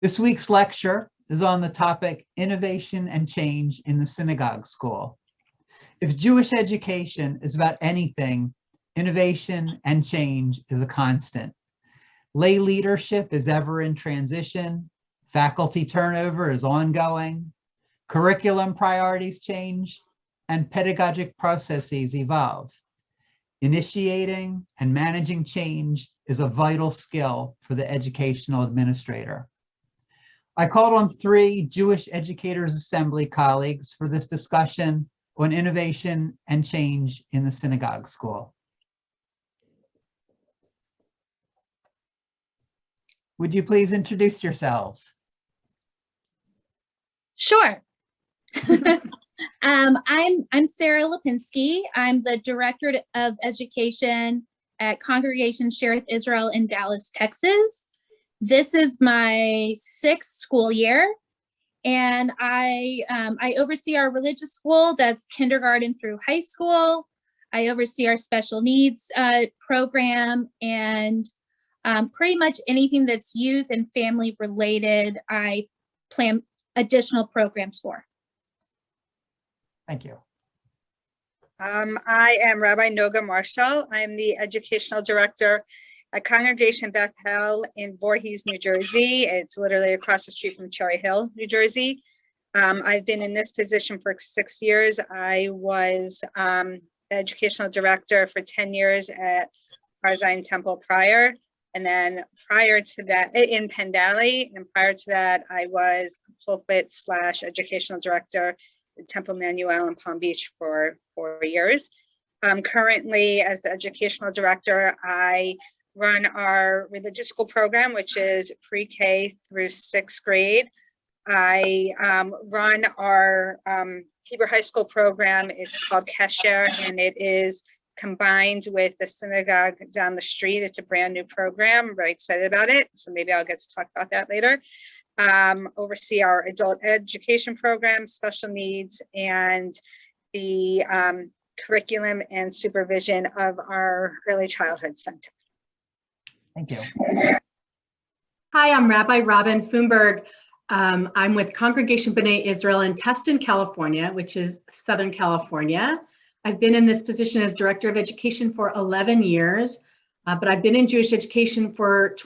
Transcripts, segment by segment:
This week's lecture is on the topic Innovation and Change in the Synagogue School. If Jewish education is about anything, innovation and change is a constant. Lay leadership is ever in transition, faculty turnover is ongoing, curriculum priorities change, and pedagogic processes evolve. Initiating and managing change is a vital skill for the educational administrator. I called on 3 Jewish Educators Assembly colleagues for this discussion on innovation and change in the synagogue school. Would you please introduce yourselves? Sure. I'm Sarah Lipinski. I'm the Director of Education at Congregation Shereth Israel in Dallas, Texas. This is my 6th school year, and I oversee our religious school that's kindergarten through high school. I oversee our special needs program, and pretty much anything that's youth and family related, I plan additional programs for. Thank you. I am Rabbi Noga Marshall. I'm the Educational Director at Congregation Bethel in Voorhees, New Jersey. It's literally across the street from Cherry Hill, New Jersey. I've been in this position for 6 years. I was Educational Director for 10 years at Har Zion Temple prior. And then prior to that, in Penn Valley, and prior to that, I was pulpit / educational director at Temple Manuel in Palm Beach for 4 years. Currently, as the educational director, I run our religious school program, which is pre-K through 6th grade. I run our Hebrew high school program. It's called Kesher, and it is combined with the synagogue down the street. It's a brand new program. I'm very excited about it. So maybe I'll get to talk about that later. Oversee our adult education program, special needs, and the curriculum and supervision of our early childhood center. Thank you. Hi, I'm Rabbi Robin Foonberg. I'm with Congregation B'nai Israel in Tustin, California, which is Southern California. I've been in this position as Director of Education for 11 years, but I've been in Jewish education for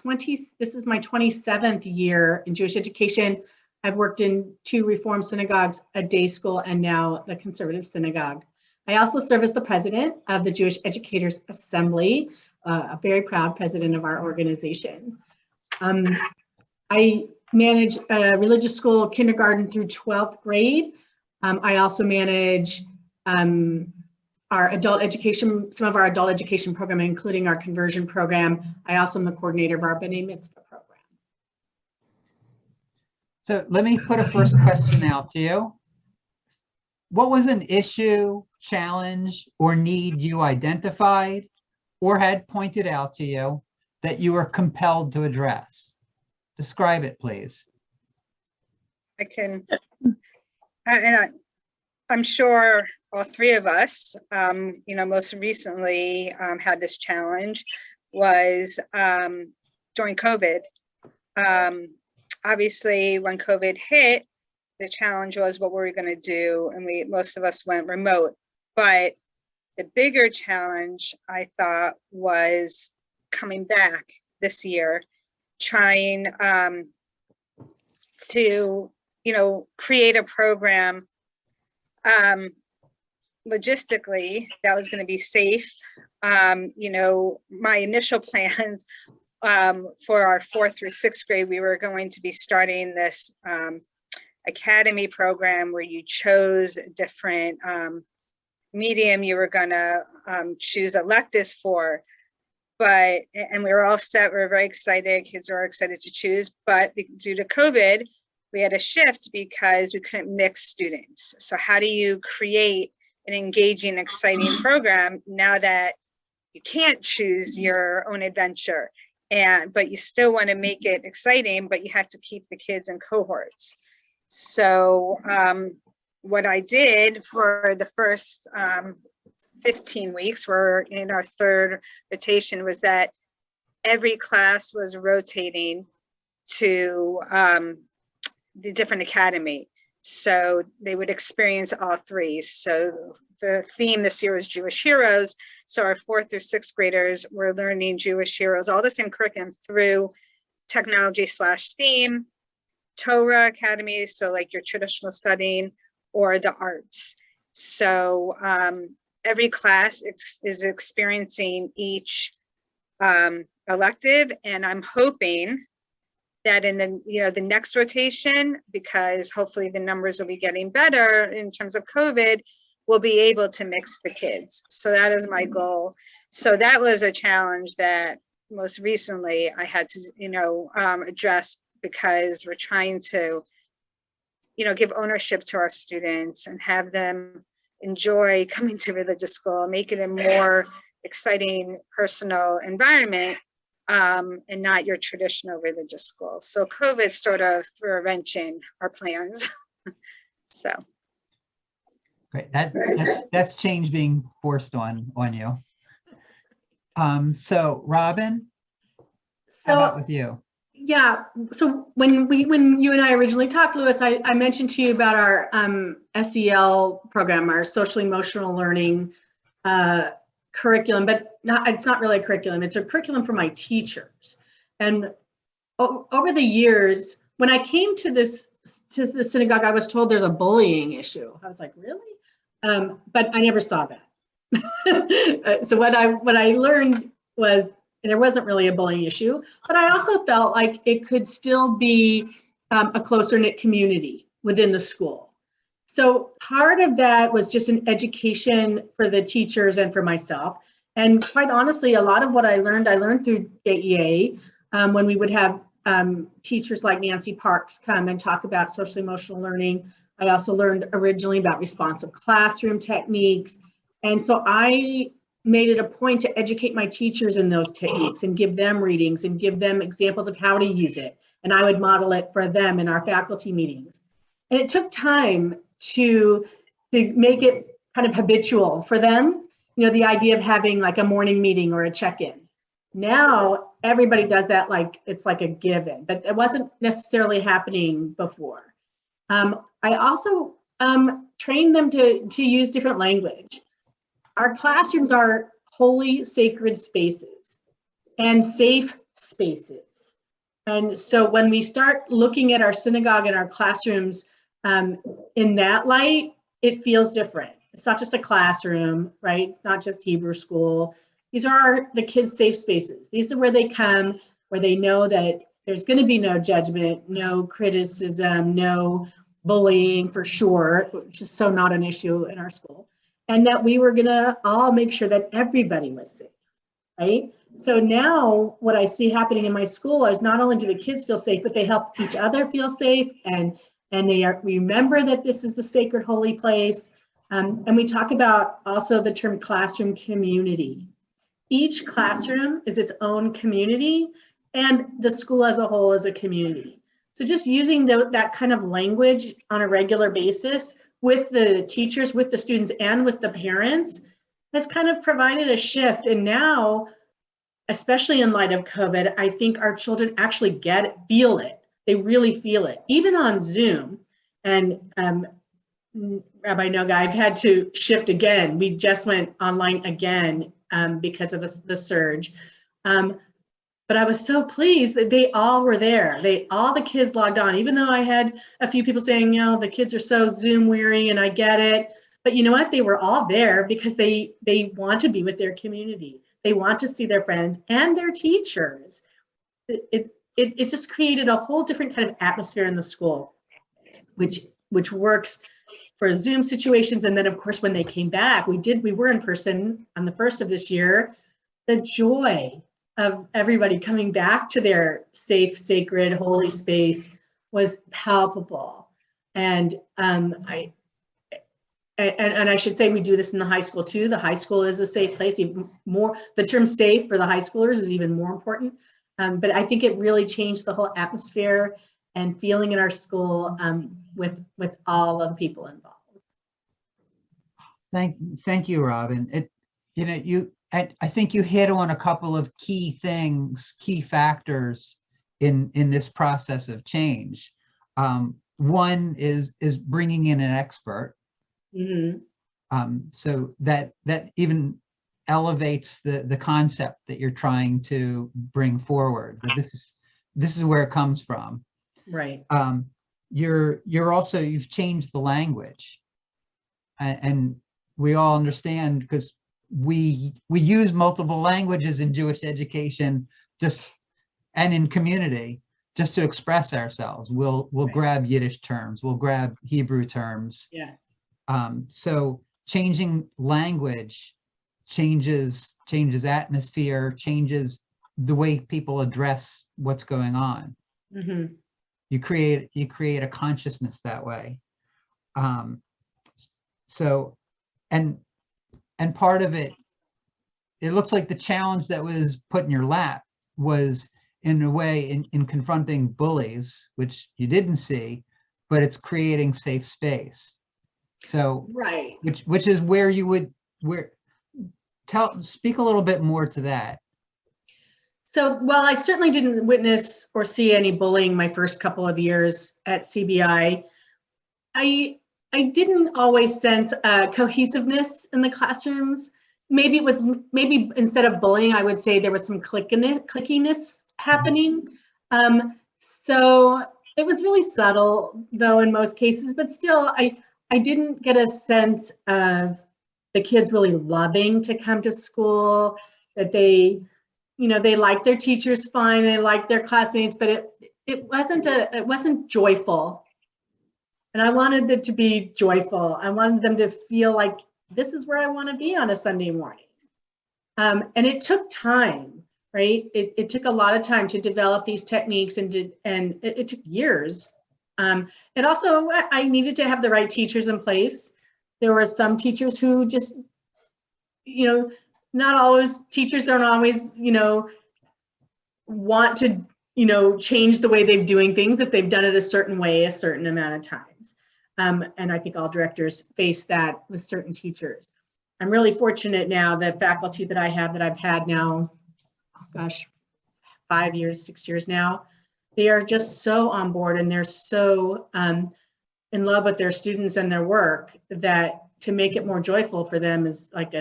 this is my 27th year in Jewish education. I've worked in 2 Reform synagogues, a day school, and now the Conservative Synagogue. I also serve as the president of the Jewish Educators Assembly, a very proud president of our organization. I manage a religious school, kindergarten through 12th grade. I also manage our adult education, some of our adult education program, including our conversion program. I also am the coordinator of our B'nai Mitzvah program. So let me put a first question out to you. What was an issue, challenge, or need you identified or had pointed out to you that you were compelled to address? Describe it, please. I can, and I'm sure all 3 of us, most recently had this challenge was during COVID. Obviously, when COVID hit, the challenge was what were we going to do? And most of us went remote. But the bigger challenge, I thought, was coming back this year, trying to, create a program logistically that was going to be safe. My initial plans for our 4th through 6th grade, we were going to be starting this academy program where you chose a different medium you were going to choose electives for. And we were all set, we were very excited, kids were excited to choose, but due to COVID, we had a shift because we couldn't mix students. So how do you create an engaging, exciting program now that you can't choose your own adventure, but you still want to make it exciting, but you have to keep the kids in cohorts. So what I did for the first 15 weeks, we're in our 3rd rotation, was that every class was rotating to the different academy. So they would experience all three. So the theme this year is Jewish Heroes. So our 4th through 6th graders were learning Jewish Heroes, all the same curriculum through technology/STEAM, Torah Academy, so like your traditional studying, or the arts. So every class is experiencing each elective, and I'm hoping that in the next rotation, because hopefully the numbers will be getting better in terms of COVID, we'll be able to mix the kids. So that is my goal. So that was a challenge that most recently I had to address, because we're trying to give ownership to our students and have them enjoy coming to religious school, make it a more exciting personal environment, and not your traditional religious school. So COVID sort of threw a wrench in our plans. So Great. That's change being forced on you. So Robin, how about with you? Yeah, so when you and I originally talked, Louis, I mentioned to you about our SEL program, our social emotional learning curriculum, but it's not really a curriculum. It's a curriculum for my teachers. And over the years, when I came to the synagogue, I was told there's a bullying issue. I was like, really? But I never saw that. So what I learned was there wasn't really a bullying issue, but I also felt like it could still be a closer knit community within the school. So part of that was just an education for the teachers and for myself. And quite honestly, a lot of what I learned through JEA, when we would have teachers like Nancy Parks come and talk about social emotional learning. I also learned originally about responsive classroom techniques. And so I made it a point to educate my teachers in those techniques and give them readings and give them examples of how to use it. And I would model it for them in our faculty meetings. And it took time to make it kind of habitual for them, the idea of having like a morning meeting or a check-in. Now everybody does that like it's like a given, but it wasn't necessarily happening before. I also trained them to use different language. Our classrooms are holy, sacred spaces and safe spaces. And so when we start looking at our synagogue and our classrooms in that light, it feels different. It's not just a classroom, right? It's not just Hebrew school. These are the kids' safe spaces. These are where they come, where they know that there's going to be no judgment, no criticism, no bullying for sure, which is so not an issue in our school. And that we were going to all make sure that everybody was safe, right? So now what I see happening in my school is not only do the kids feel safe, but they help each other feel safe, and they remember that this is a sacred, holy place. And we talk about also the term classroom community. Each classroom is its own community, and the school as a whole is a community. So just using that kind of language on a regular basis with the teachers, with the students, and with the parents has kind of provided a shift. And now, especially in light of COVID, I think our children actually feel it. They really feel it, even on Zoom. And Rabbi Noga, I've had to shift again. We just went online again because of the surge. But I was so pleased that they all were there. All the kids logged on, even though I had a few people saying, the kids are so Zoom weary, and I get it. But you know what? They were all there because they want to be with their community. They want to see their friends and their teachers. It just created a whole different kind of atmosphere in the school, which works for Zoom situations. And then of course, when they came back, we were in person on the 1st of this year. The joy of everybody coming back to their safe, sacred, holy space was palpable. And I should say we do this in the high school too. The high school is a safe place. Even more, the term safe for the high schoolers is even more important. But I think it really changed the whole atmosphere and feeling in our school with all of the people involved. Thank you, Robin. I think you hit on a couple of key factors in this process of change. One is bringing in an expert, so that even elevates the concept that you're trying to bring forward. That this is where it comes from. Right. You've changed the language, and we all understand, because we use multiple languages in Jewish education, and in community, just to express ourselves. We'll Right. grab Yiddish terms, we'll grab Hebrew terms. Yes. So changing language changes atmosphere, changes the way people address what's going on. You create a consciousness that way. So, and part of it looks like the challenge that was put in your lap was, in a way, in confronting bullies, which you didn't see, but it's creating safe space. So, Right. which is where you would, speak a little bit more to that. So, while I certainly didn't witness or see any bullying my first couple of years at CBI, I didn't always sense cohesiveness in the classrooms. Maybe instead of bullying, I would say there was some clickiness happening. So it was really subtle, though, in most cases, but still, I didn't get a sense of the kids really loving to come to school, that they liked their teachers fine, they liked their classmates, but it wasn't joyful. And I wanted it to be joyful. I wanted them to feel like this is where I want to be on a Sunday morning. And it took time, right? It took a lot of time to develop these techniques, and it took years. And also, I needed to have the right teachers in place. There were some teachers who just, not always, teachers don't always, want to, change the way they're doing things if they've done it a certain way a certain amount of times. And I think all directors face that with certain teachers. I'm really fortunate now that faculty that I've had now, 5 years, 6 years now, they are just so on board, and they're so in love with their students and their work, that to make it more joyful for them is like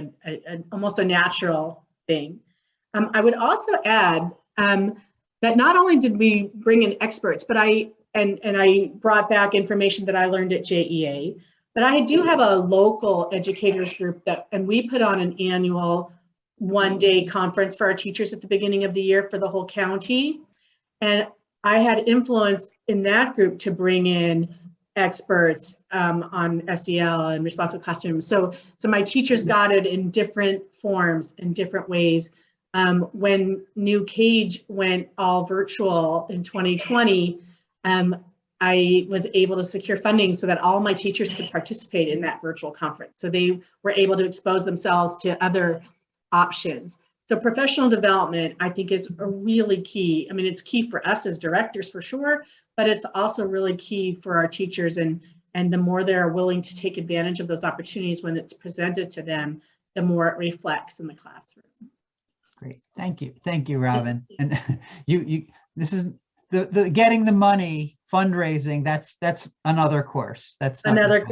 almost a natural thing. I would also add that not only did we bring in experts, but I brought back information that I learned at JEA, but I do have a local educators group and we put on an annual one-day conference for our teachers at the beginning of the year for the whole county. And I had influence in that group to bring in experts on SEL and responsive classrooms. So my teachers got it in different forms, in different ways. When New Cage went all virtual in 2020, I was able to secure funding so that all my teachers could participate in that virtual conference. So they were able to expose themselves to other options. So professional development, I think, is a really key. I mean, it's key for us as directors for sure, but it's also really key for our teachers. And the more they're willing to take advantage of those opportunities when it's presented to them, the more it reflects in the classroom. Great, thank you, Robin. And this is the getting the money fundraising. That's another course. That's another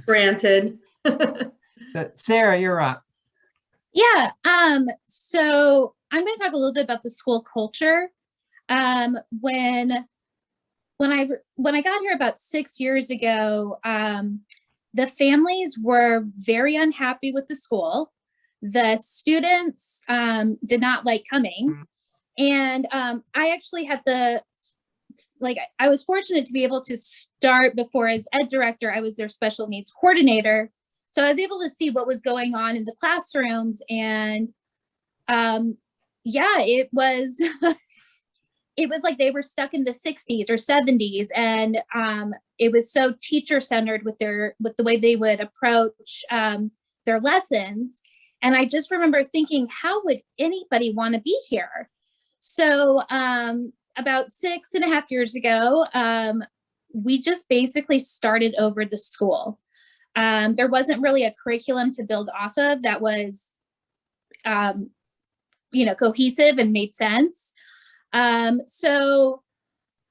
granted. So Sarah, you're up. Yeah. So I'm going to talk a little bit about the school culture. When I got here about 6 years ago, the families were very unhappy with the school. The students did not like coming. And I actually had I was fortunate to be able to start before as ed director. I was their special needs coordinator. So I was able to see what was going on in the classrooms. And it was it was like they were stuck in the 60s or 70s. And it was so teacher centered with the way they would approach their lessons. And I just remember thinking, how would anybody want to be here? So about 6.5 years ago, we just basically started over the school. There wasn't really a curriculum to build off of that was, cohesive and made sense. So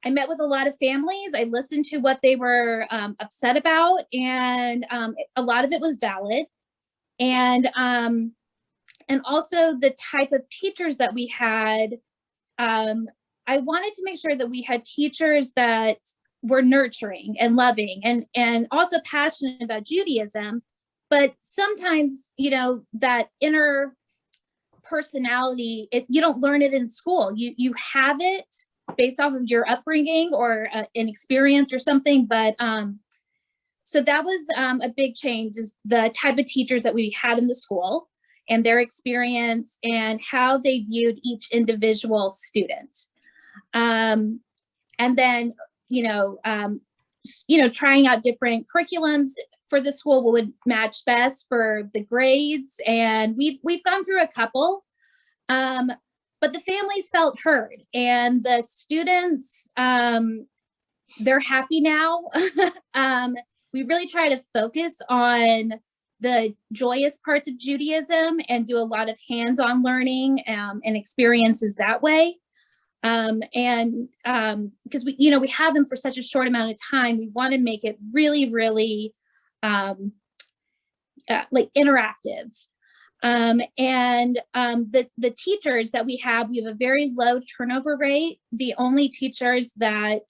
I met with a lot of families. I listened to what they were upset about, and a lot of it was valid. And also the type of teachers that we had, I wanted to make sure that we had teachers that were nurturing and loving and also passionate about Judaism. But sometimes, you know, that inner personality, you don't learn it in school. You have it based off of your upbringing or an experience or something. But so that was a big change, is the type of teachers that we had in the school and their experience and how they viewed each individual student. And then, trying out different curriculums for the school, what would match best for the grades. And we've gone through a couple, but the families felt heard, and the students, they're happy now. We really try to focus on the joyous parts of Judaism and do a lot of hands-on learning and experiences that way. Because we have them for such a short amount of time, we want to make it really, really like interactive. The teachers that we have a very low turnover rate. The only teachers that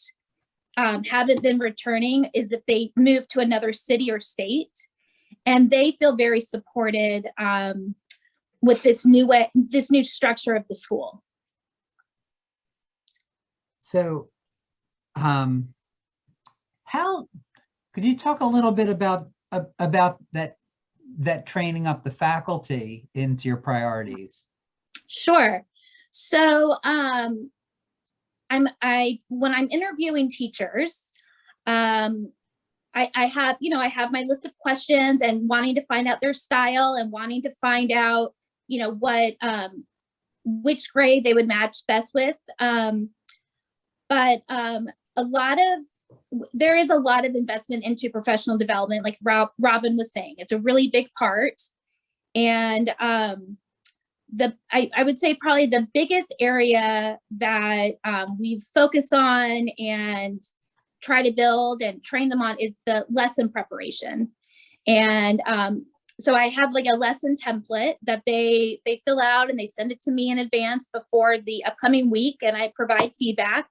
haven't been returning is if they move to another city or state, and they feel very supported with this new structure of the school. So, how could you talk a little bit about that training up the faculty into your priorities? Sure. So, when I'm interviewing teachers, I have my list of questions and wanting to find out their style and wanting to find out, which grade they would match best with. But there is a lot of investment into professional development, like Robin was saying. It's a really big part. And I would say probably the biggest area that we focus on and try to build and train them on is the lesson preparation. And so I have like a lesson template that they fill out and they send it to me in advance before the upcoming week, and I provide feedback.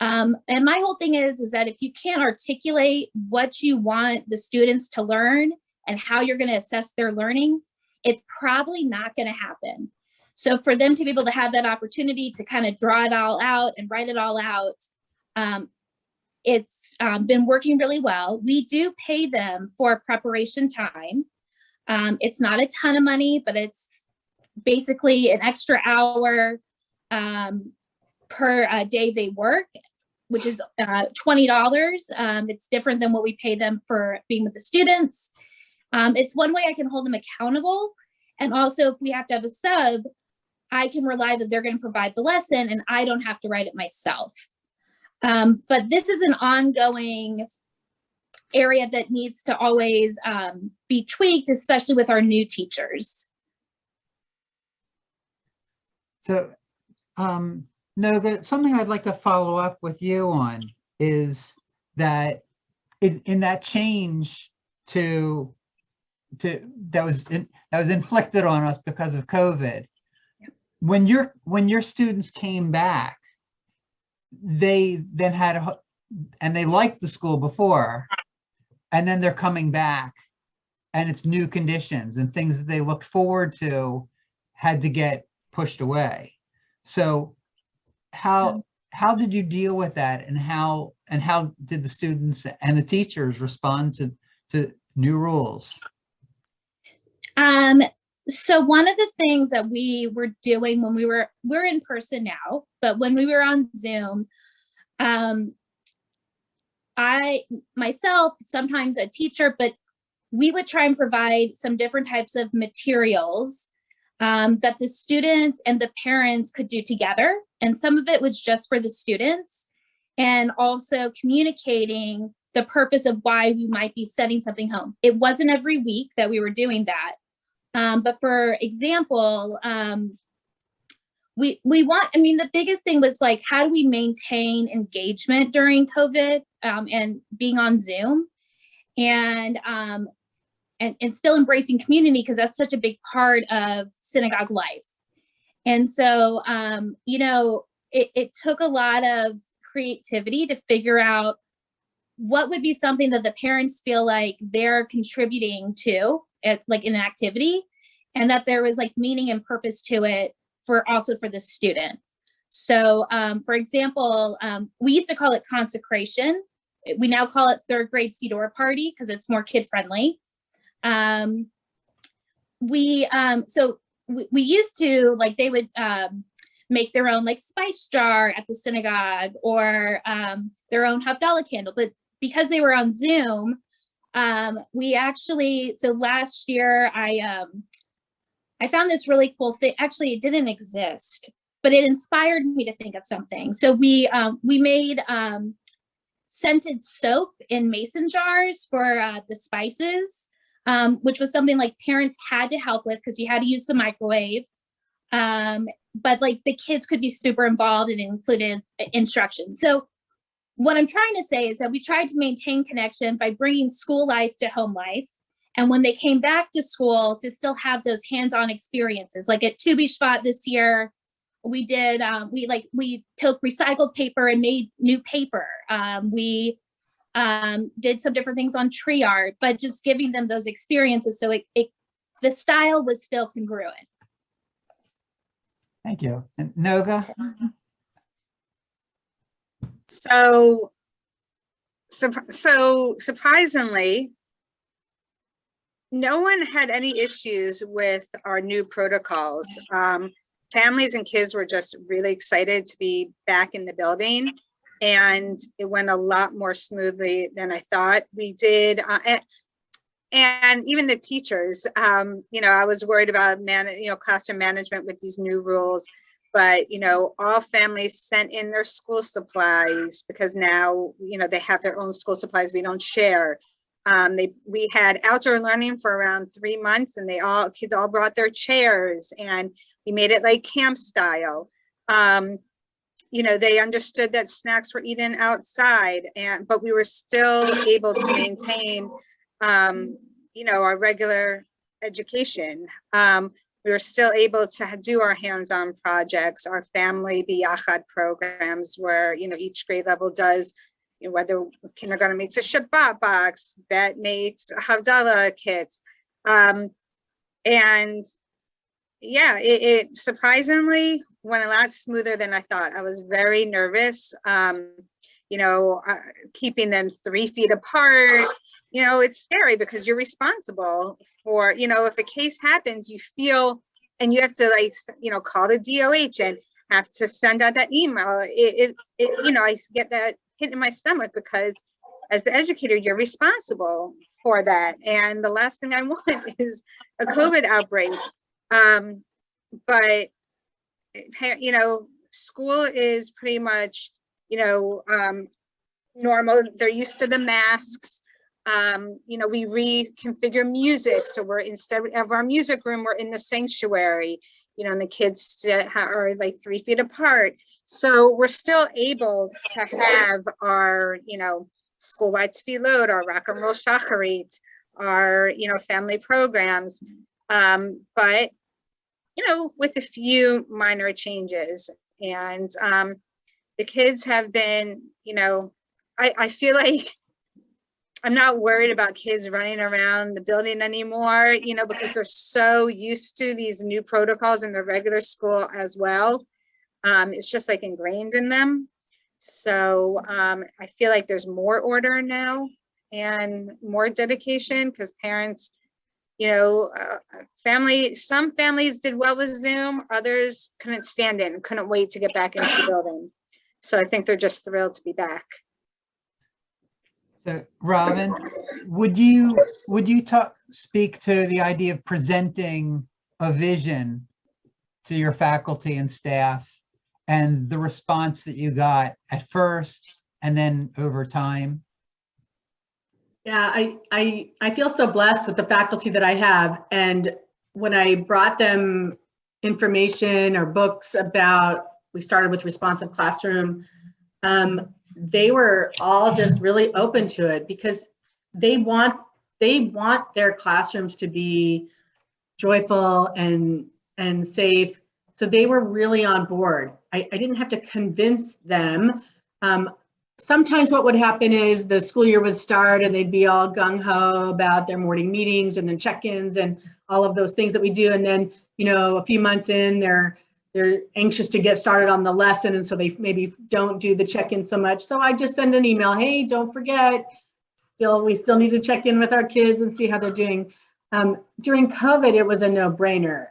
And my whole thing is that if you can't articulate what you want the students to learn and how you're going to assess their learning, it's probably not going to happen. So for them to be able to have that opportunity to kind of draw it all out and write it all out, it's been working really well. We do pay them for preparation time. It's not a ton of money, but it's basically an extra hour per day they work, which is $20. It's different than what we pay them for being with the students. It's one way I can hold them accountable. And also, if we have to have a sub, I can rely that they're going to provide the lesson and I don't have to write it myself. But this is an ongoing area that needs to always be tweaked, especially with our new teachers. So, Noga, something I'd like to follow up with you on is that in that change that was inflicted on us because of COVID, when your students came back, they then and they liked the school before, and then they're coming back and it's new conditions and things that they looked forward to had to get pushed away. So how did you deal with that, and how did the students and the teachers respond to new rules? So one of the things that we were doing when we're in person now, but when we were on Zoom, I myself, sometimes a teacher, but we would try and provide some different types of materials that the students and the parents could do together. And some of it was just for the students, and also communicating the purpose of why we might be sending something home. It wasn't every week that we were doing that. But for example, we want, I mean, the biggest thing was like, how do we maintain engagement during COVID and being on Zoom and still embracing community, because that's such a big part of synagogue life. And so, you know, it took a lot of creativity to figure out what would be something that the parents feel like they're contributing to, like in an activity, and that there was like meaning and purpose to it for also for the student. So for example, we used to call it consecration. We now call it third grade Siddur party because it's more kid friendly. So we used to, like, they would make their own like spice jar at the synagogue, or their own Havdalah candle. But because they were on Zoom, we actually, so last year I found this really cool thing. Actually, it didn't exist, but it inspired me to think of something. So we made scented soap in mason jars for the spices, which was something like parents had to help with because you had to use the microwave. But like the kids could be super involved and included instruction. So what I'm trying to say is that we tried to maintain connection by bringing school life to home life. And when they came back to school, to still have those hands-on experiences. Like at Tu B'Shvat this year, we did, we took recycled paper and made new paper. We did some different things on tree art, but just giving them those experiences. So the style was still congruent. Thank you. And Noga? So surprisingly, no one had any issues with our new protocols. Families and kids were just really excited to be back in the building, and it went a lot more smoothly than I thought we did. And even the teachers, you know, I was worried about classroom management with these new rules, but, you know, all families sent in their school supplies because now, you know, they have their own school supplies. We don't share. We had outdoor learning for around 3 months, and kids all brought their chairs, and we made it like camp style. You know, they understood that snacks were eaten outside, but we were still able to maintain, you know, our regular education. We were still able to do our hands-on projects, our family biyachad programs, where, you know, each grade level does, you know, whether kindergarten makes a Shabbat box, Bet makes Havdalah kits. And yeah, it surprisingly went a lot smoother than I thought. I was very nervous, you know, keeping them 3 feet apart. You know, it's scary because you're responsible for, you know, if a case happens, you feel, and you have to, like, you know, call the DOH and have to send out that email. You know, I get that hit in my stomach because as the educator, you're responsible for that. And the last thing I want is a COVID outbreak. But, you know, school is pretty much, you know, normal. They're used to the masks. You know, we reconfigure music. So we're, instead of our music room, we're in the sanctuary, you know, and the kids are like 3 feet apart. So we're still able to have our, you know, school-wide tefillot, our rock and roll shacharit, our, you know, family programs. But, you know, with a few minor changes. And the kids have been, you know, I feel like I'm not worried about kids running around the building anymore, you know, because they're so used to these new protocols in their regular school as well. It's just like ingrained in them. So I feel like there's more order now and more dedication because parents, you know, some families did well with Zoom, others couldn't stand it and couldn't wait to get back into the building. So I think they're just thrilled to be back. So Robin, would you speak to the idea of presenting a vision to your faculty and staff and the response that you got at first and then over time? Yeah, I feel so blessed with the faculty that I have. And when I brought them information or books about, we started with responsive classroom, they were all just really open to it because they want their classrooms to be joyful and safe. So they were really on board. I didn't have to convince them. Sometimes what would happen is the school year would start and they'd be all gung-ho about their morning meetings and then check-ins and all of those things that we do. And then, you know, a few months in, they're anxious to get started on the lesson. And so they maybe don't do the check-in so much. So I just send an email, hey, don't forget, we still need to check in with our kids and see how they're doing. During COVID, it was a no-brainer.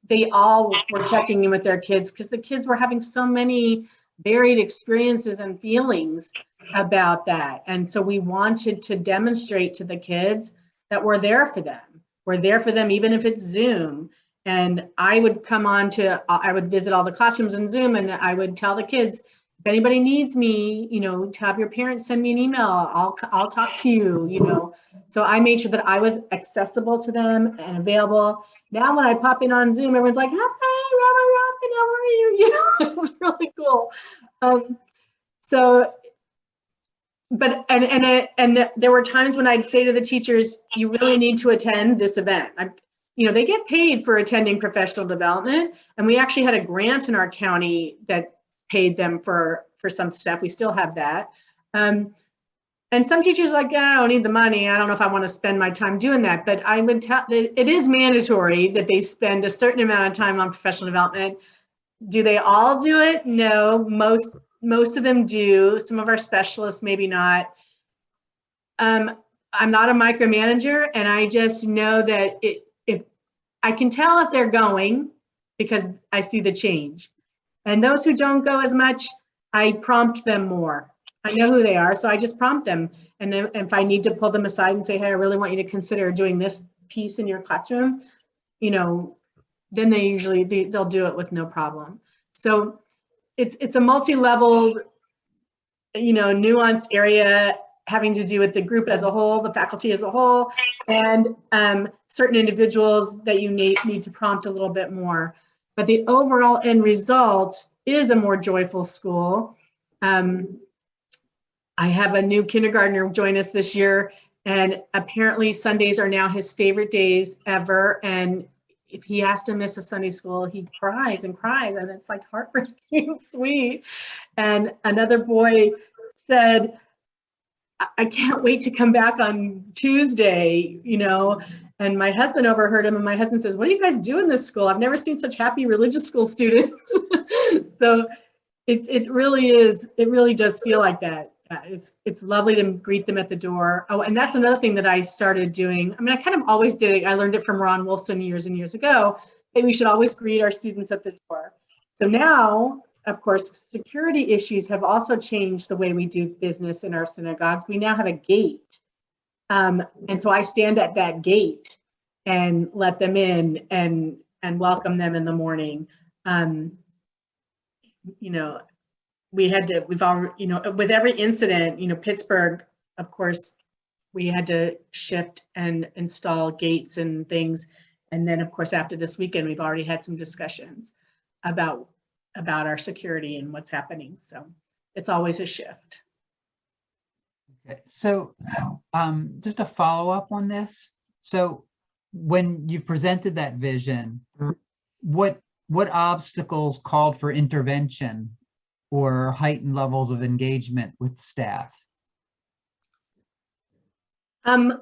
They all were checking in with their kids because the kids were having so many varied experiences and feelings about that. And so we wanted to demonstrate to the kids that we're there for them. We're there for them, even if it's Zoom. And I would I would visit all the classrooms in Zoom and I would tell the kids, if anybody needs me, you know, to have your parents send me an email, I'll talk to you, you know. So I made sure that I was accessible to them and available. Now when I pop in on Zoom, everyone's like, hi, Robin, how are you? You know, it's really cool. There were times when I'd say to the teachers, you really need to attend this event. You know, they get paid for attending professional development. And we actually had a grant in our county that paid them for some stuff. We still have that. And some teachers are like, I don't need the money. I don't know if I want to spend my time doing that. But I would tell, it is mandatory that they spend a certain amount of time on professional development. Do they all do it? No, most of them do. Some of our specialists, maybe not. I'm not a micromanager, and I just know that if I can tell if they're going because I see the change. And those who don't go as much, I prompt them more. I know who they are, so I just prompt them. And then if I need to pull them aside and say, hey, I really want you to consider doing this piece in your classroom, you know, then they'll do it with no problem. So it's a multi-level, you know, nuanced area having to do with the group as a whole, the faculty as a whole, and certain individuals that you need to prompt a little bit more. But the overall end result is a more joyful school. I have a new kindergartner join us this year, and apparently Sundays are now his favorite days ever. And if he has to miss a Sunday school, he cries and cries, and it's like heartbreaking sweet. And another boy said, I can't wait to come back on Tuesday, you know. And my husband overheard him, and my husband says, what do you guys do in this school? I've never seen such happy religious school students. So it really does feel like that. It's lovely to greet them at the door. Oh, and that's another thing that I started doing. I mean, I kind of always did it. I learned it from Ron Wolfson years and years ago, that we should always greet our students at the door. So now, of course, security issues have also changed the way we do business in our synagogues. We now have a gate. And so I stand at that gate and let them in and welcome them in the morning. You know, we've already, you know, with every incident, you know, Pittsburgh, of course, we had to shift and install gates and things. And then, of course, after this weekend, we've already had some discussions about our security and what's happening. So it's always a shift. Okay. So just a follow-up on this. So when you presented that vision, what obstacles called for intervention or heightened levels of engagement with staff? I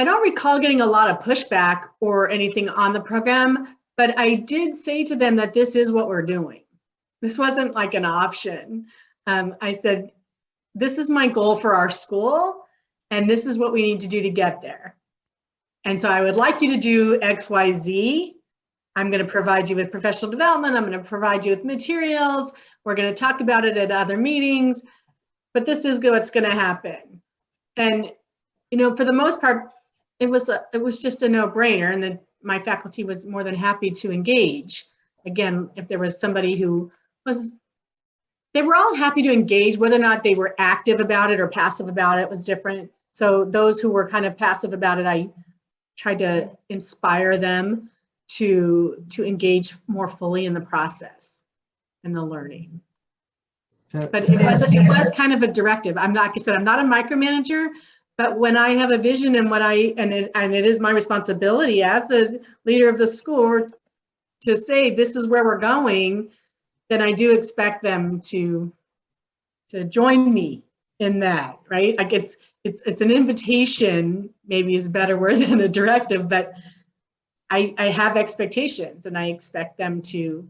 don't recall getting a lot of pushback or anything on the program, but I did say to them that this is what we're doing. This wasn't like an option. I said, this is my goal for our school, and this is what we need to do to get there. And so I would like you to do X, Y, Z. I'm going to provide you with professional development. I'm going to provide you with materials. We're going to talk about it at other meetings, but this is what's going to happen. And, you know, for the most part, it was just a no-brainer, and then my faculty was more than happy to engage. Again, if there was somebody who was, they were all happy to engage. Whether or not they were active about it or passive about it was different. So those who were kind of passive about it, I tried to inspire them. to engage more fully in the process and the learning. But it was kind of a directive. I'm not, like I said, I'm not a micromanager, but when I have a vision and it is my responsibility as the leader of the school to say this is where we're going, then I do expect them to join me in that, right? Like it's an invitation, maybe is a better word than a directive, but I have expectations and I expect them to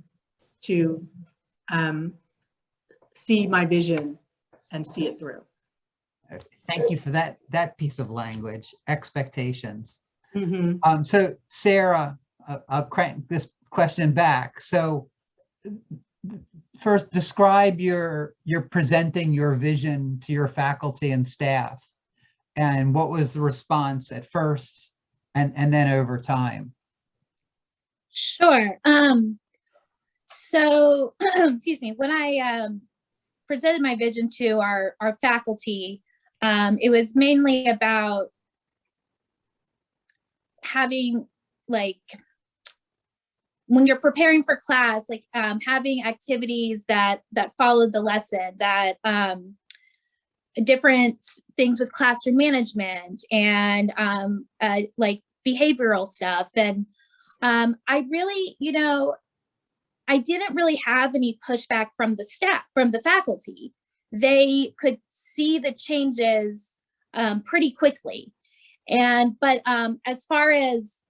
see my vision and see it through. Thank you for that piece of language, expectations. Mm-hmm. So Sarah, I'll crank this question back. So first, describe you're presenting your vision to your faculty and staff, and what was the response at first and then over time? Sure. So, excuse me, when I presented my vision to our faculty, it was mainly about having, like, when you're preparing for class, like having activities that followed the lesson, that different things with classroom management and like behavioral stuff. And I really, I didn't really have any pushback from the staff, from the faculty. They could see the changes pretty quickly. But as far as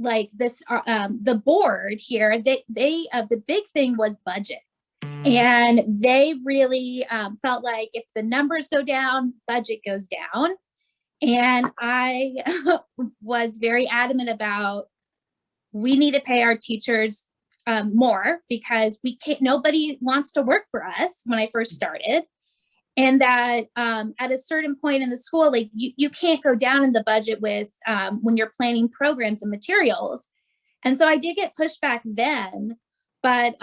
like this, the board here, they the big thing was budget. And they really felt like if the numbers go down, budget goes down. And I was very adamant about, we need to pay our teachers more, because we can't, nobody wants to work for us when I first started. And that at a certain point in the school, like you can't go down in the budget with when you're planning programs and materials. And so I did get pushback then, but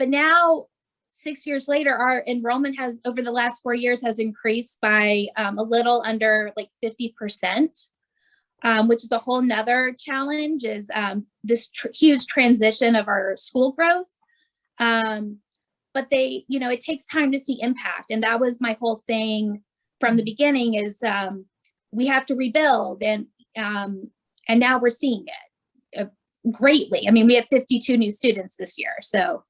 now 6 years later, our enrollment has, over the last 4 years, has increased by a little under like 50%, which is a whole nother challenge, is this huge transition of our school growth. But they, it takes time to see impact. And that was my whole thing from the beginning, is we have to rebuild. And now we're seeing it greatly. I mean, we have 52 new students this year. So,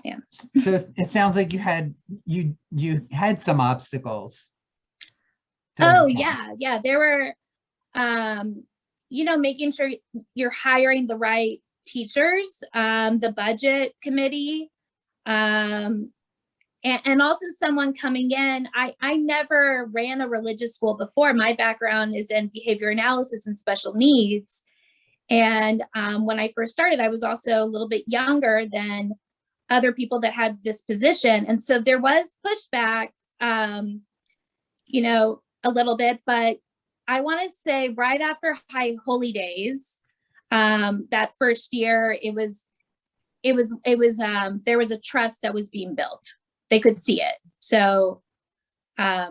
yeah. So it sounds like you had some obstacles. Oh, yeah. There were, making sure you're hiring the right teachers, the budget committee, and also someone coming in. I never ran a religious school before. My background is in behavior analysis and special needs. And when I first started, I was also a little bit younger than other people that had this position. And so there was pushback, a little bit, but I want to say right after High Holy Days, that first year, there was a trust that was being built. They could see it. So yeah,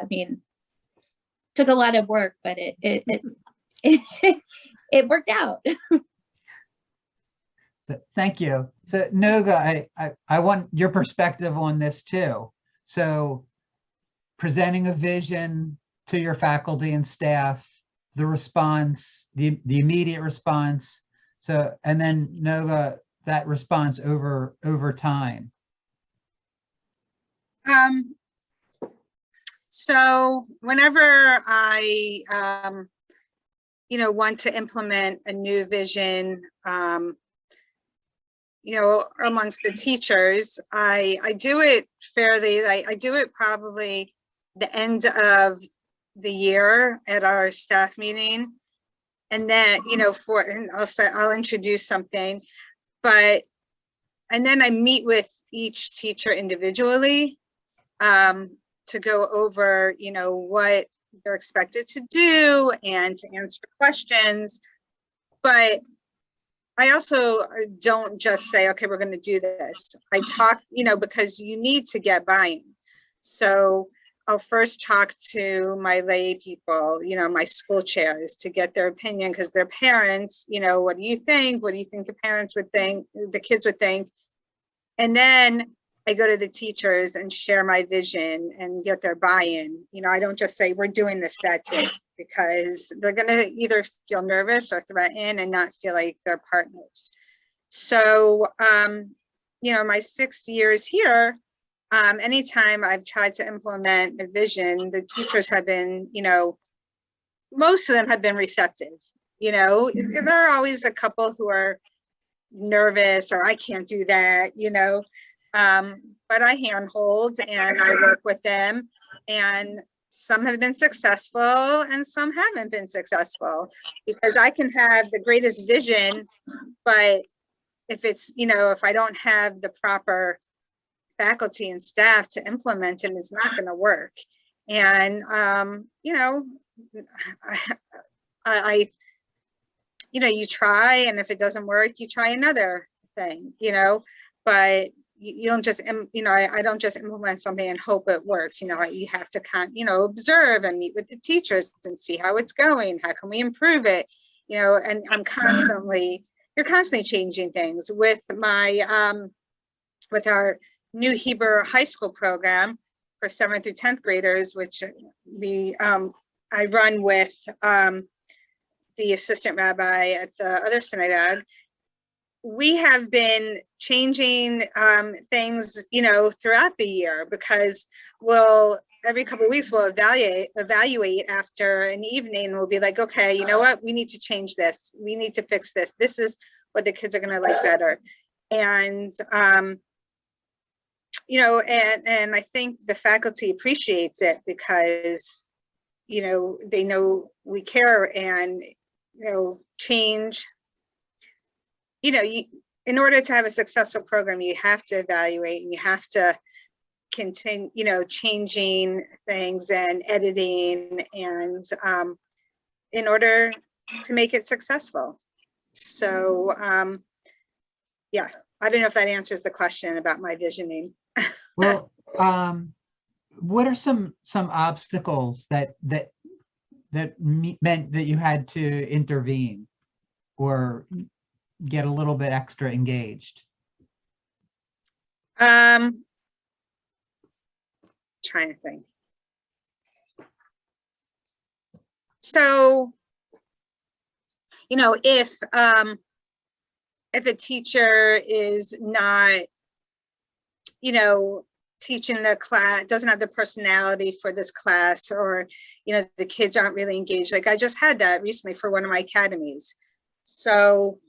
I mean, took a lot of work, but it worked out. So thank you. So Noga, I want your perspective on this too. So presenting a vision to your faculty and staff, the response, the immediate response. So, and then Noga, that response over time. So whenever I, want to implement a new vision, amongst the teachers, I do it fairly. I do it probably the end of the year at our staff meeting, and then I'll introduce something, and then I meet with each teacher individually to go over what they're expected to do and to answer questions. But I also don't just say, okay, we're going to do this. I talk, because you need to get buy-in. So I'll first talk to my lay people, you know, my school chairs, to get their opinion, because they're parents. You know, what do you think? What do you think the parents would think, the kids would think? And then I go to the teachers and share my vision and get their buy-in. You know, I don't just say, we're doing this, that's it, because they're going to either feel nervous or threatened and not feel like they're partners. So, you know, my 6 years here, anytime I've tried to implement a vision, the teachers have been, you know, most of them have been receptive. You know, there are always a couple who are nervous or I can't do that, you know, but I handhold and I work with them, and some have been successful and some haven't been successful, because I can have the greatest vision, but if it's, you know, if I don't have the proper faculty and staff to implement it, it's not going to work. And, you know, I, you know, you try, and if it doesn't work, you try another thing, you know, but you don't just, you know, I don't just implement something and hope it works. You know, you have to you know, observe and meet with the teachers and see how it's going. How can we improve it? You know, and you're constantly changing things with my, with our new Hebrew high school program for 7th through 10th graders, which I run with the assistant rabbi at the other synagogue. We have been changing things, you know, throughout the year, because every couple of weeks we'll evaluate after an evening. We'll be like, okay, you know what, we need to change this. We need to fix this. This is what the kids are going to like better. And, you know, and I think the faculty appreciates it, because, you know, they know we care, and, you know, change. You know, in order to have a successful program, you have to evaluate, and you have to continue, you know, changing things and editing, and in order to make it successful. So, yeah, I don't know if that answers the question about my visioning. Well, what are some obstacles that meant that you had to intervene or get a little bit extra engaged? Trying to think. So, you know, if a teacher is not, you know, teaching the class, doesn't have the personality for this class, or, you know, the kids aren't really engaged. Like I just had that recently for one of my academies. So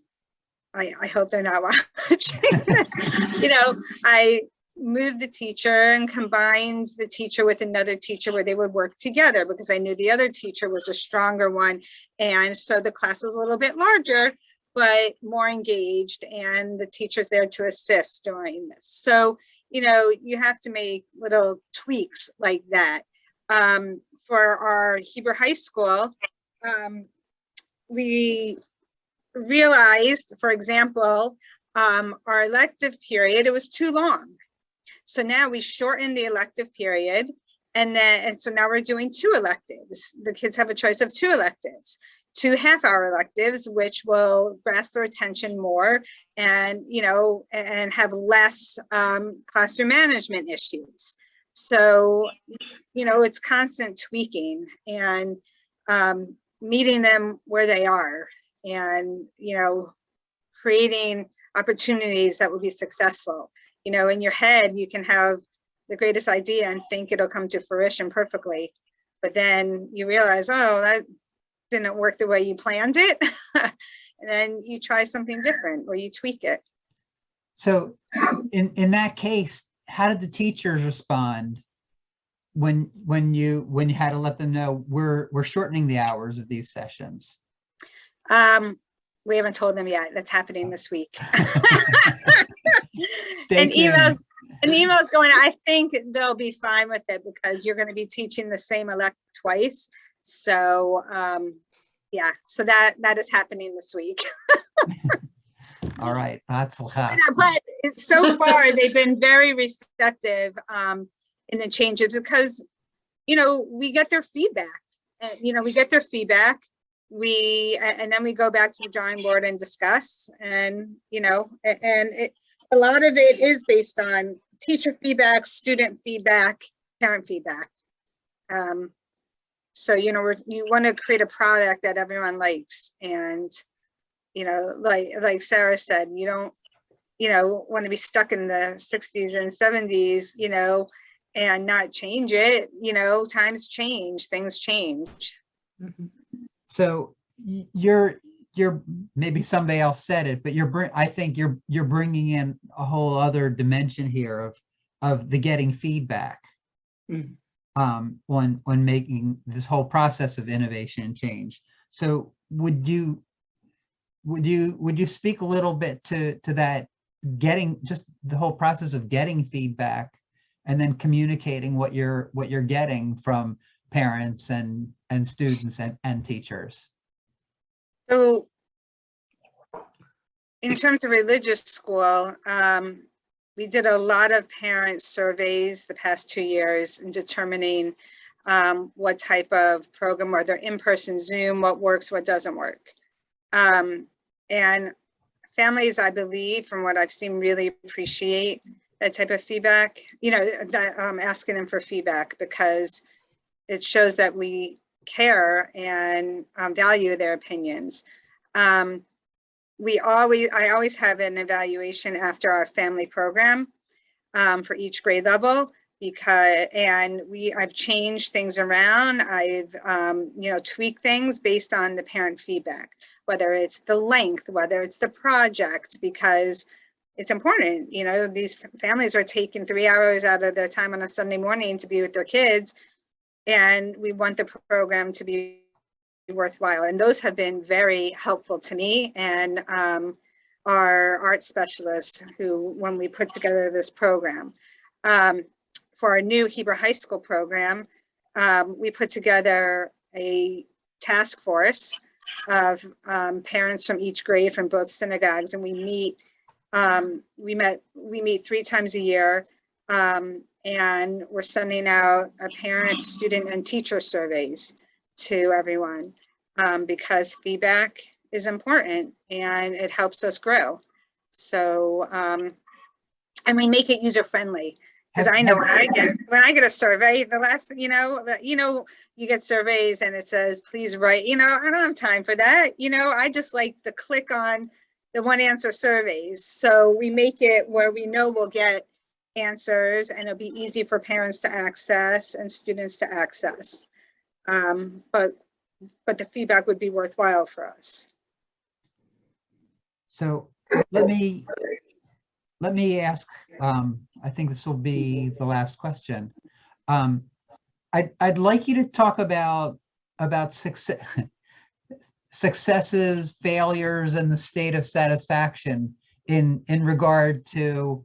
I hope they're not watching this. You know, I moved the teacher and combined the teacher with another teacher where they would work together, because I knew the other teacher was a stronger one. And so the class is a little bit larger, but more engaged, and the teacher's there to assist during this. So, you know, you have to make little tweaks like that. For our Hebrew high school, we realized, for example, our elective period, it was too long. So now we shortened the elective period, and so now we're doing 2 electives. The kids have a choice of 2 electives, 2 half-hour electives, which will grasp their attention more, and, you know, and have less classroom management issues. So, you know, it's constant tweaking and meeting them where they are, and, you know, creating opportunities that will be successful. You know, in your head, you can have the greatest idea and think it'll come to fruition perfectly, but then you realize, oh, that didn't work the way you planned it. And then you try something different, or you tweak it. So in that case, how did the teachers respond when you had to let them know we're shortening the hours of these sessions? We haven't told them yet. That's happening this week. And emails going, I think they'll be fine with it, because you're going to be teaching the same elect twice. So yeah, so that is happening this week. All right, that's but so far they've been very receptive in the changes, because we get their feedback. And, we get their feedback. And then we go back to the drawing board and discuss. And, a lot of it is based on teacher feedback, student feedback, parent feedback. So, you want to create a product that everyone likes. And, like Sarah said, you don't, want to be stuck in the 60s and 70s, and not change it. Times change, things change. Mhm. So you're maybe somebody else said it, but I think you're bringing in a whole other dimension here of the getting feedback. Mm. On making this whole process of innovation and change. So would you speak a little bit to that, getting just the whole process of getting feedback and then communicating what you're getting from parents and students and teachers? So in terms of religious school, we did a lot of parent surveys the past 2 years in determining what type of program, whether in-person, Zoom, what works, what doesn't work. And families, I believe, from what I've seen, really appreciate that type of feedback, that asking them for feedback, because it shows that we care and value their opinions. I always have an evaluation after our family program for each grade level, I've changed things around. I've tweaked things based on the parent feedback, whether it's the length, whether it's the project, because it's important. These families are taking 3 hours out of their time on a Sunday morning to be with their kids, and we want the program to be worthwhile. And those have been very helpful to me and our art specialists who, when we put together this program. For our new Hebrew High School program, we put together a task force of parents from each grade from both synagogues, and we meet 3 times a year, and we're sending out a parent, student, and teacher surveys to everyone, because feedback is important and it helps us grow. So, and we make it user-friendly, because I know when I get a survey, the last, you get surveys and it says, please write, I don't have time for that. I just like to click on the one answer surveys. So we make it where we know we'll get answers and it'll be easy for parents to access and students to access. But the feedback would be worthwhile for us. So let me ask, I think this will be the last question. I'd like you to talk about successes, failures, and the state of satisfaction in regard to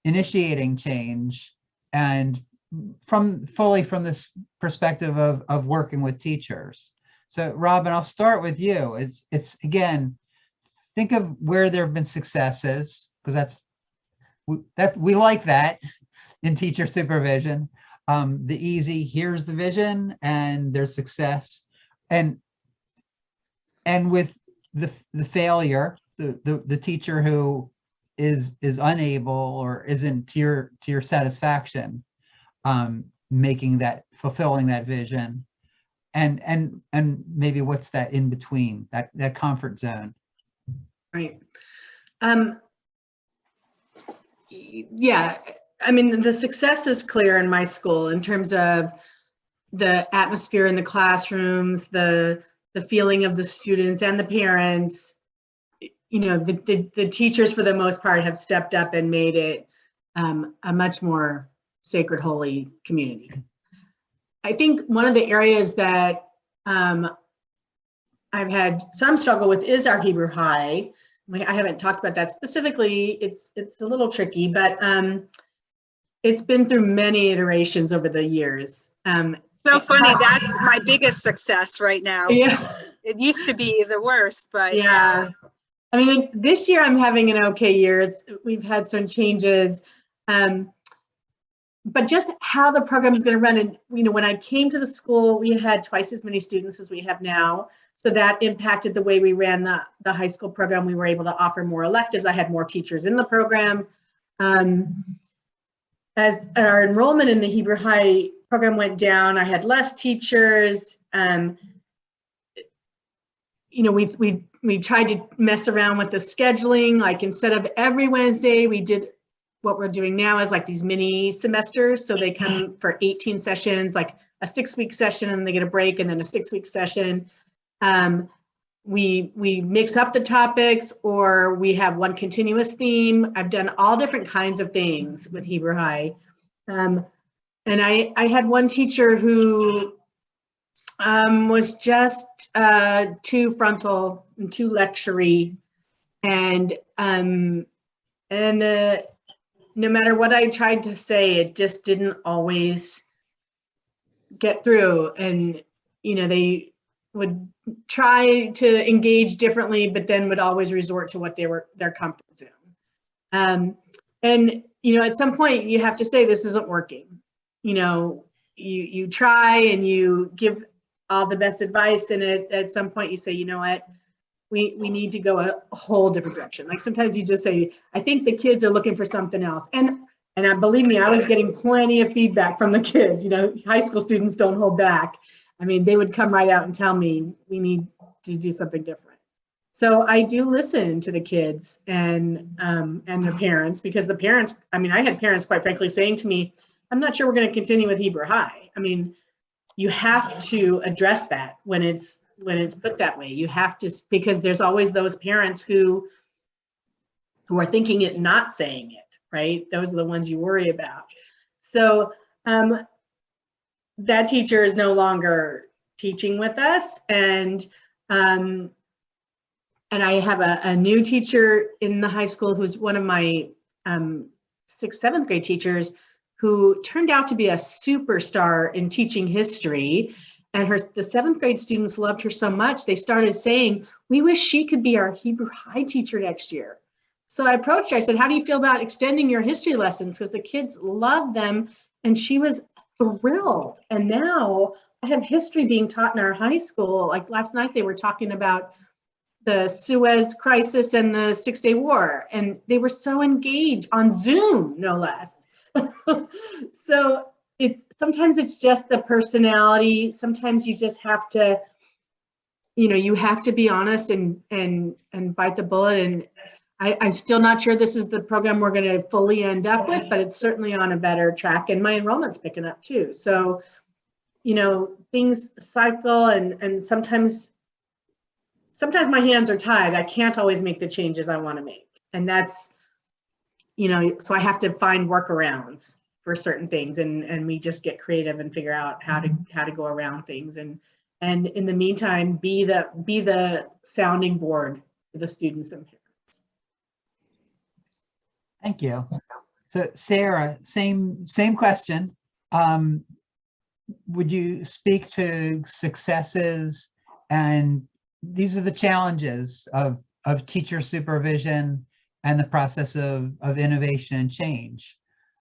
initiating change, and from this perspective of working with teachers. So Robin, I'll start with you. It's again, think of where there have been successes, because we like that in teacher supervision. The easy, here's the vision and there's success, and with the failure, the teacher who is unable or isn't to your satisfaction, fulfilling that vision, and maybe what's that in between, that comfort zone. Right. Yeah, I mean, the success is clear in my school in terms of the atmosphere in the classrooms, the feeling of the students and the parents. The teachers, for the most part, have stepped up and made it a much more sacred, holy community. I think one of the areas that I've had some struggle with is our Hebrew High. I haven't talked about that specifically. It's a little tricky, but it's been through many iterations over the years. So funny, that's my biggest success right now. Yeah. It used to be the worst, but yeah. I mean, this year I'm having an okay year. We've had some changes, but just how the program is going to run. And, when I came to the school, we had twice as many students as we have now. So that impacted the way we ran the high school program. We were able to offer more electives. I had more teachers in the program. As our enrollment in the Hebrew High program went down, I had less teachers. We tried to mess around with the scheduling. Like, instead of every Wednesday, we did what we're doing now is like these mini semesters. So they come for 18 sessions, like a 6-week session, and they get a break, and then a 6-week session. We mix up the topics, or we have one continuous theme. I've done all different kinds of things with Hebrew High. And I had one teacher who was just too frontal and too lectury, and no matter what I tried to say, it just didn't always get through. And they would try to engage differently, but then would always resort to what their comfort zone. And at some point you have to say, this isn't working. You try and you give all the best advice, and at some point you say, you know what, we need to go a whole different direction. Like, sometimes you just say, I think the kids are looking for something else. And believe me, I was getting plenty of feedback from the kids. High school students don't hold back. I mean, they would come right out and tell me, we need to do something different. So I do listen to the kids and the parents, because the parents, I had parents, quite frankly, saying to me, I'm not sure we're going to continue with Hebrew High. You have to address that when it's put that way. You have to, because there's always those parents who are thinking it, not saying it, right? Those are the ones you worry about. So that teacher is no longer teaching with us, and I have a new teacher in the high school who's one of my 6th, 7th grade teachers, who turned out to be a superstar in teaching history. And the 7th grade students loved her so much, they started saying, we wish she could be our Hebrew High teacher next year. So I approached her, I said, how do you feel about extending your history lessons? Because the kids love them. And she was thrilled. And now I have history being taught in our high school. Like, last night they were talking about the Suez Crisis and the 6-Day War, and they were so engaged on Zoom, no less. So sometimes it's just the personality. Sometimes you just have to, you have to be honest and bite the bullet. And I'm still not sure this is the program we're going to fully end up with, but it's certainly on a better track, and my enrollment's picking up too. So, things cycle, and sometimes my hands are tied. I can't always make the changes I want to make. And that's, so I have to find workarounds for certain things, and we just get creative and figure out how to go around things. And in the meantime, be the sounding board for the students and parents. Thank you. So Sarah, same question. Would you speak to successes, and these are the challenges of teacher supervision and the process of innovation and change?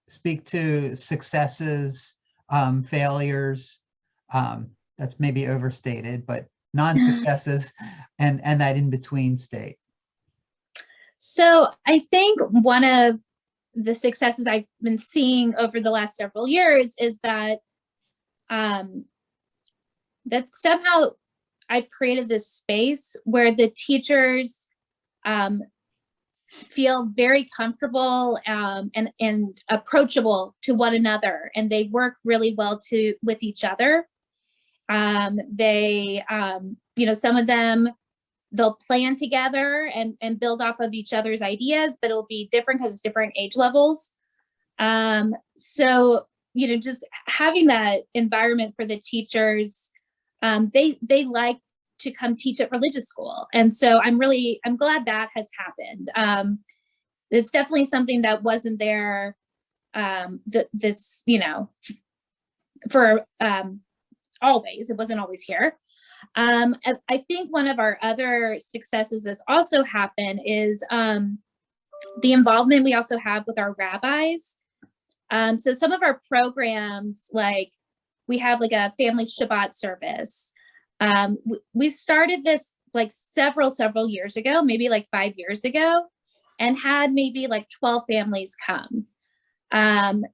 Speak to successes, failures, that's maybe overstated, but non-successes, and that in-between state. So I think one of the successes I've been seeing over the last several years is that that somehow I've created this space where the teachers feel very comfortable and approachable to one another, and they work really well with each other. They, some of them, they'll plan together and build off of each other's ideas, but it'll be different because it's different age levels. So, just having that environment for the teachers, they like to come teach at religious school. And so I'm glad that has happened. It's definitely something that wasn't there, for always. It wasn't always here. I think one of our other successes that's also happened is the involvement we also have with our rabbis. So some of our programs, like we have like a family Shabbat service. We started this like several years ago, maybe like 5 years ago, and had maybe like 12 families come. And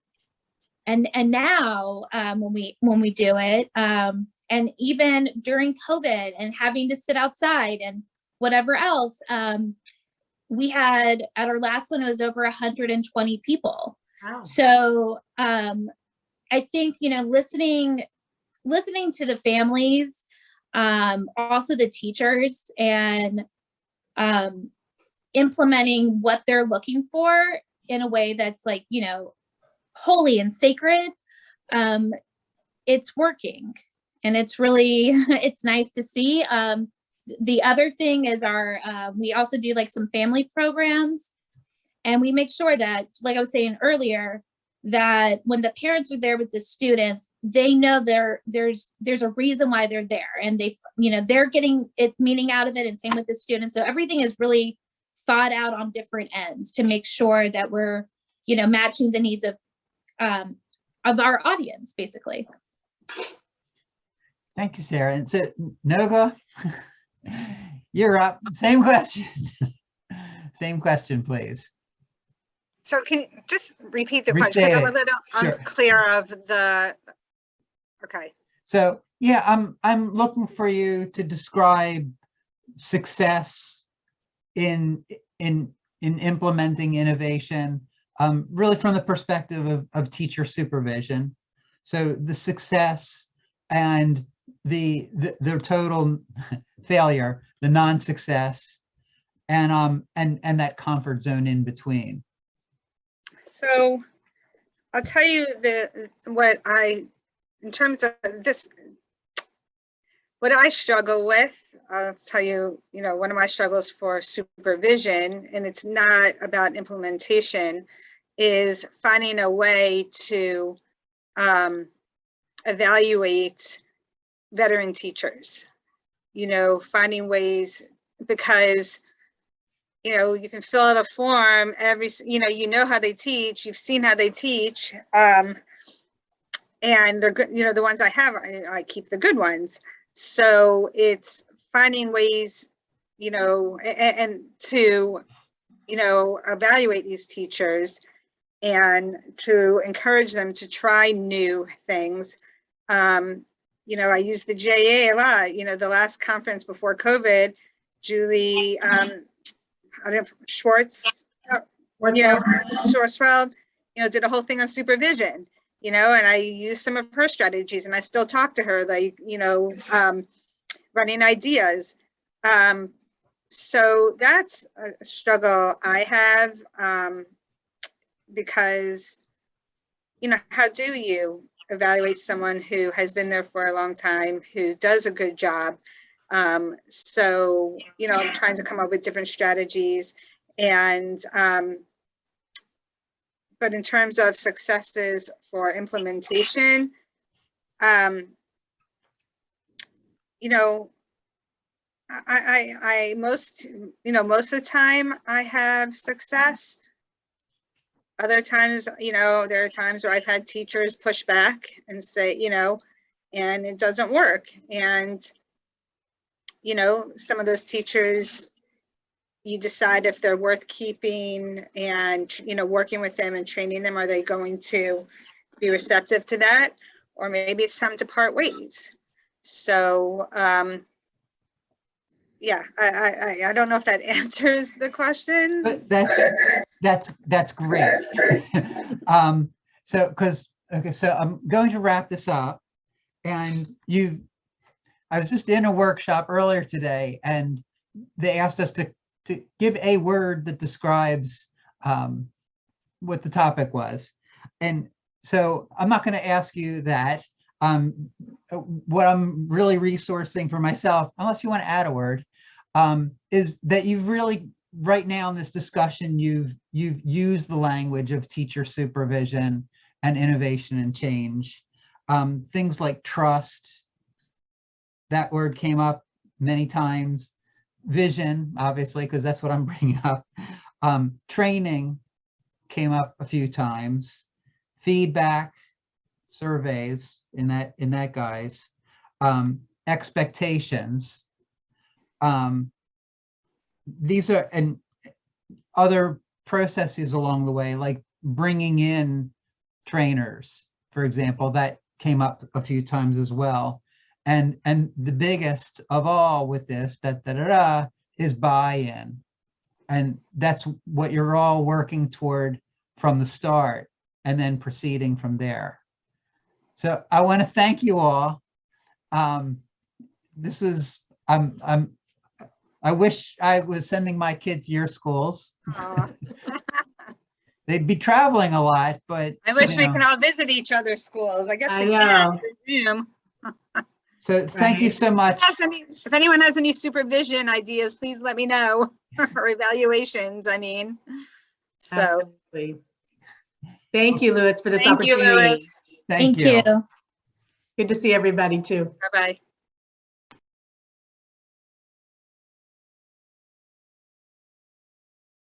now when we do it, and even during COVID and having to sit outside and whatever else, we had at our last one, it was over 120 people. Wow. So I think, you know, listening to the families, also the teachers, and implementing what they're looking for in a way that's like, you know, holy and sacred, it's working. And it's really, it's nice to see. The other thing is we also do like some family programs, and we make sure that, like I was saying earlier, that when the parents are there with the students, they know there's a reason why they're there, and they're getting it meaning out of it, and same with the students. So everything is really thought out on different ends to make sure that we're, you know, matching the needs of our audience, basically. Thank you, Sarah. And so Noga, you're up. Same question. Same question, please. So can you just repeat the question, because I'm a little unclear of the, okay. So yeah, I'm looking for you to describe success in implementing innovation, really from the perspective of teacher supervision. So the success and the total failure, the non-success, and that comfort zone in between. So I'll tell you in terms of this, what I struggle with, I'll tell you, you know, one of my struggles for supervision, and it's not about implementation, is finding a way to evaluate veteran teachers, you know, finding ways, because you know, you can fill out a form you know how they teach, you've seen how they teach, and they're good, you know, the ones I have, I keep the good ones. So it's finding ways, you know, and to, you know, evaluate these teachers and to encourage them to try new things. You know, I use the JA a lot. You know, the last conference before COVID, Julie, Schwartzfeld, you know, did a whole thing on supervision, you know, and I used some of her strategies, and I still talk to her, like, you know, running ideas. So that's a struggle I have, because, you know, how do you evaluate someone who has been there for a long time, who does a good job? So, you know, I'm trying to come up with different strategies, and but in terms of successes for implementation, you know, most of the time I have success. Other times, you know, there are times where I've had teachers push back and say, you know, and it doesn't work. And you know, some of those teachers, you decide if they're worth keeping and, you know, working with them and training them. Are they going to be receptive to that? Or maybe it's time to part ways. So, yeah, I don't know if that answers the question. But that's great. So I'm going to wrap this up, and I was just in a workshop earlier today, and they asked us to give a word that describes what the topic was. And so I'm not going to ask you that. What I'm really resourcing for myself, unless you want to add a word, is that you've really, right now in this discussion, you've used the language of teacher supervision and innovation and change. Things like trust, that word came up many times. Vision, obviously, because that's what I'm bringing up. Training came up a few times. feedback, surveys in that guise, expectations. These are, and other processes along the way, like bringing in trainers, for example, that came up a few times as well. And the biggest of all with this, is buy-in. And that's what you're all working toward from the start, and then proceeding from there. So I want to thank you all. This is, I wish I was sending my kids to your schools. They'd be traveling a lot, but I wish we know. could all visit each other's schools. I guess I we know. can through Zoom. So thank you so much. If anyone has any supervision ideas, please let me know, or evaluations, I mean. So, Absolutely. Thank you, Louis, for this thank you, opportunity. Louis. Thank Thank you. you. Good to see everybody too. Bye-bye.